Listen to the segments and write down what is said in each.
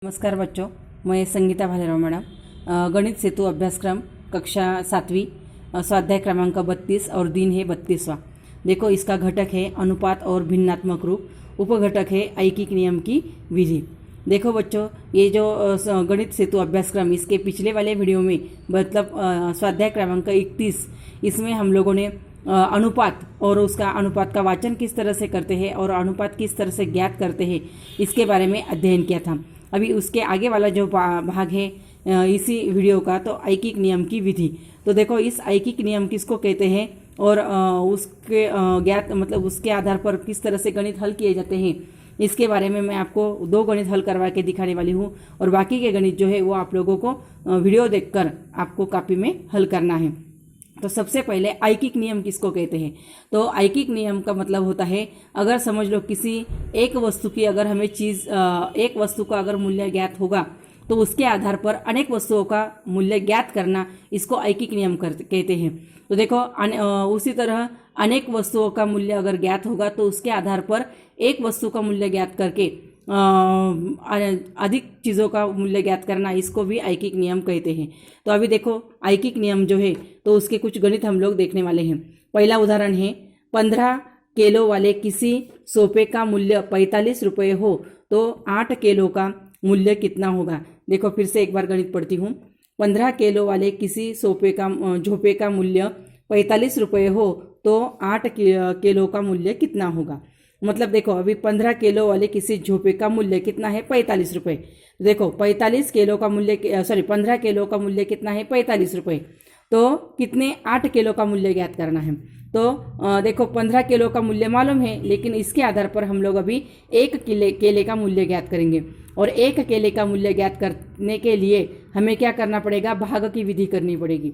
नमस्कार बच्चों, मैं संगीता भालेराव मैडम। गणित सेतु अभ्यासक्रम कक्षा 7वीं, स्वाध्याय क्रमांक 32 और दिन है 32वां। देखो, इसका घटक है अनुपात और भिन्नात्मक रूप, उपघटक है ऐकिक नियम की विधि। देखो बच्चों, ये जो गणित सेतु अभ्यासक्रम, इसके पिछले वाले वीडियो में मतलब स्वाध्याय क्रमांक 31, इसमें हम लोगों ने अनुपात और उसका अनुपात का वाचन किस तरह से करते हैं और अनुपात किस तरह से ज्ञात करते हैं, इसके बारे में अध्ययन किया था। अभी उसके आगे वाला जो भाग है इसी वीडियो का, तो ऐकिक नियम की विधि। तो देखो, इस ऐकिक नियम किसको कहते हैं और उसके ज्ञात मतलब उसके आधार पर किस तरह से गणित हल किए जाते हैं, इसके बारे में मैं आपको 2 गणित हल करवा के दिखाने वाली हूँ। और बाकी के गणित जो है वो आप लोगों को वीडियो देखकर आपको कॉपी में हल करना है। तो सबसे पहले ऐकिक नियम किसको कहते हैं? तो ऐकिक नियम का मतलब होता है, अगर समझ लो किसी एक वस्तु की अगर हमें एक वस्तु का अगर मूल्य ज्ञात होगा तो उसके आधार पर अनेक वस्तुओं का मूल्य ज्ञात करना, इसको ऐकिक नियम कहते हैं। तो देखो, उसी तरह अनेक वस्तुओं का मूल्य अगर ज्ञात होगा तो उसके आधार पर एक वस्तु का मूल्य ज्ञात करके अधिक चीज़ों का मूल्य ज्ञात करना, इसको भी ऐकिक नियम कहते हैं। तो अभी देखो, ऐकिक नियम जो है तो उसके कुछ गणित हम लोग देखने वाले हैं। पहला उदाहरण है, 15 किलो वाले किसी सोफे का मूल्य 45 रुपये हो तो 8 किलो का मूल्य कितना होगा। देखो, फिर से एक बार गणित पढ़ती हूँ। 15 किलो वाले किसी झोपे का मूल्य 45 रुपये हो तो 8 किलो का मूल्य कितना होगा। मतलब देखो, अभी 15 किलो वाले किसी झोपे का मूल्य कितना है? 45 रुपये। देखो, 45 किलो का मूल्य 15 किलो का मूल्य कितना है? 45 रुपये। तो कितने? 8 किलो का मूल्य ज्ञात करना है। तो देखो, 15 किलो का मूल्य मालूम है, लेकिन इसके आधार पर हम लोग अभी 1 केले का मूल्य ज्ञात करेंगे। और 1 केले का मूल्य ज्ञात करने के लिए हमें क्या करना पड़ेगा? भाग की विधि करनी पड़ेगी।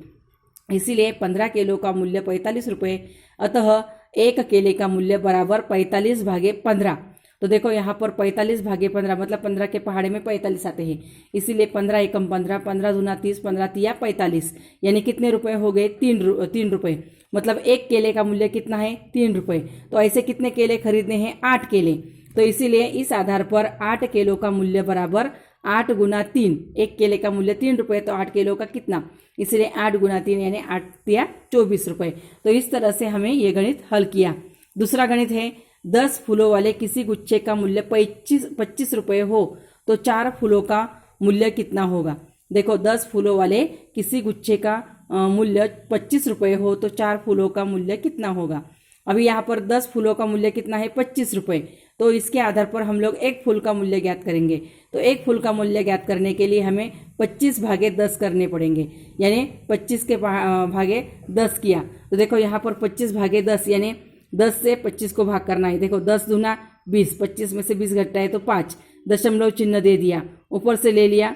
इसीलिए 15 किलो का मूल्य 45 रुपये, अतः 1 केले का मूल्य बराबर 45 भागे 15। तो देखो, यहाँ पर 45 भागे 15 मतलब 15 के पहाड़े में 45 आते हैं। इसीलिए 15 एकम 15, 15 दूना 30, 15 तिया 45, यानी कितने रुपए हो गए? 3 रुपये। मतलब 1 केले का मूल्य कितना है? 3 रुपये। तो ऐसे कितने केले खरीदने हैं? 8 केले। तो इसीलिए इस आधार पर 8 किलो का मूल्य बराबर 8 गुना 3। 1 केले का मूल्य 3 रुपये, तो 8 किलो का कितना? इसलिए 8 गुना 3 यानी 8 तिया 24 रुपये। तो इस तरह से हमें ये गणित हल किया। दूसरा गणित है, 10 फूलों वाले किसी गुच्छे का मूल्य 25 रुपये हो तो 4 फूलों का मूल्य कितना होगा। देखो, 10 फूलों वाले किसी गुच्छे का मूल्य 25 रुपये हो तो 4 फूलों का मूल्य कितना होगा। अभी यहाँ पर 10 फूलों का मूल्य कितना है? 25 रुपये। तो इसके आधार पर हम लोग 1 फूल का मूल्य ज्ञात करेंगे। तो 1 फूल का मूल्य ज्ञात करने के लिए हमें 25 भागे 10 करने पड़ेंगे, यानी 25 के भागे 10 किया। तो देखो, यहाँ पर 25 भागे 10 यानी 10 से 25 को भाग करना है। देखो, 10 दूना 20, 25 में से 20 घटता है तो 5, दशमलव चिन्ह दे दिया, ऊपर से ले लिया,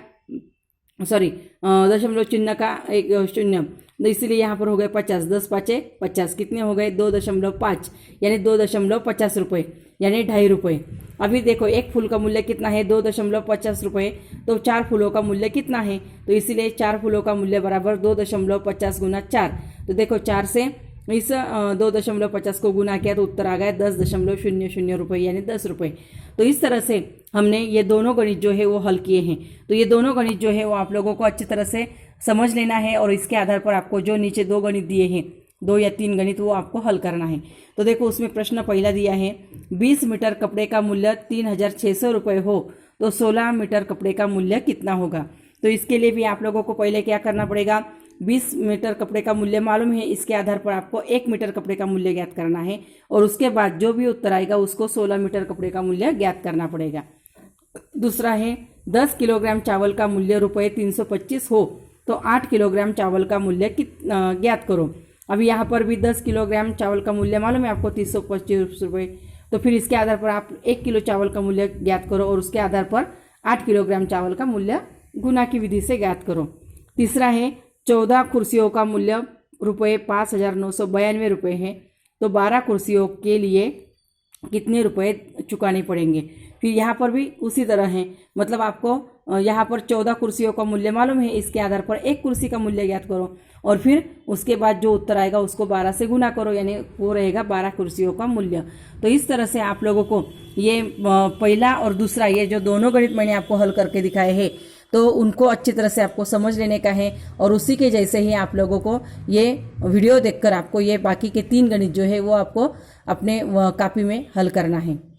दशमलव चिन्ह का एक शून्य, तो इसीलिए यहाँ पर हो गए 50। 10 पाँचे 50, कितने हो गए? 2.5 यानी 2.50 रुपये, यानी 2.5 रुपये। अभी देखो, 1 फूल का मूल्य कितना है? 2.50 रुपये। तो 4 फूलों का मूल्य कितना है? तो इसीलिए 4 फूलों का मूल्य बराबर 2.50 गुना 4। तो देखो, 4 से इस 2.50 को गुना किया तो उत्तर आ गया 10.00 रुपये, यानी 10 रुपये। तो इस तरह से हमने ये दोनों गणित जो है वो हल किए हैं। तो ये दोनों गणित जो है वो आप लोगों को अच्छी तरह से समझ लेना है और इसके आधार पर आपको जो नीचे 2 गणित दिए हैं, 2 या 3 गणित, वो आपको हल करना है। तो देखो, उसमें प्रश्न पहला दिया है, 20 मीटर कपड़े का मूल्य 3600 रुपये हो तो 16 मीटर कपड़े का मूल्य कितना होगा। तो इसके लिए भी आप लोगों को पहले क्या करना पड़ेगा? 20 मीटर कपड़े का मूल्य मालूम है, इसके आधार पर आपको 1 मीटर कपड़े का मूल्य ज्ञात करना है और उसके बाद जो भी उत्तर आएगा उसको 16 मीटर कपड़े का मूल्य ज्ञात करना पड़ेगा। दूसरा है, 10 किलोग्राम चावल का मूल्य रुपये 325 हो तो 8 किलोग्राम चावल का मूल्य कितना ज्ञात करो। अभी यहाँ पर भी 10 किलोग्राम चावल का मूल्य मालूम है आपको 325 रुपये। तो फिर इसके आधार पर आप 1 किलो चावल का मूल्य ज्ञात करो और उसके आधार पर 8 किलोग्राम चावल का मूल्य गुना की विधि से ज्ञात करो। तीसरा है, 14 कुर्सियों का मूल्य रुपये 5,992 रुपये है तो 12 कुर्सियों के लिए कितने रुपए चुकाने पड़ेंगे। फिर यहाँ पर भी उसी तरह है, मतलब आपको यहाँ पर 14 कुर्सियों का मूल्य मालूम है, इसके आधार पर एक कुर्सी का मूल्य ज्ञात करो और फिर उसके बाद जो उत्तर आएगा उसको 12 से गुना करो, यानी वो रहेगा 12 कुर्सियों का मूल्य। तो इस तरह से आप लोगों को ये पहला और दूसरा ये जो दोनों गणित मैंने आपको हल करके दिखाए हैं तो उनको अच्छी तरह से आपको समझ लेने का है और उसी के जैसे ही आप लोगों को ये वीडियो देखकर आपको ये बाकी के 3 गणित जो है वो आपको अपने कॉपी में हल करना है।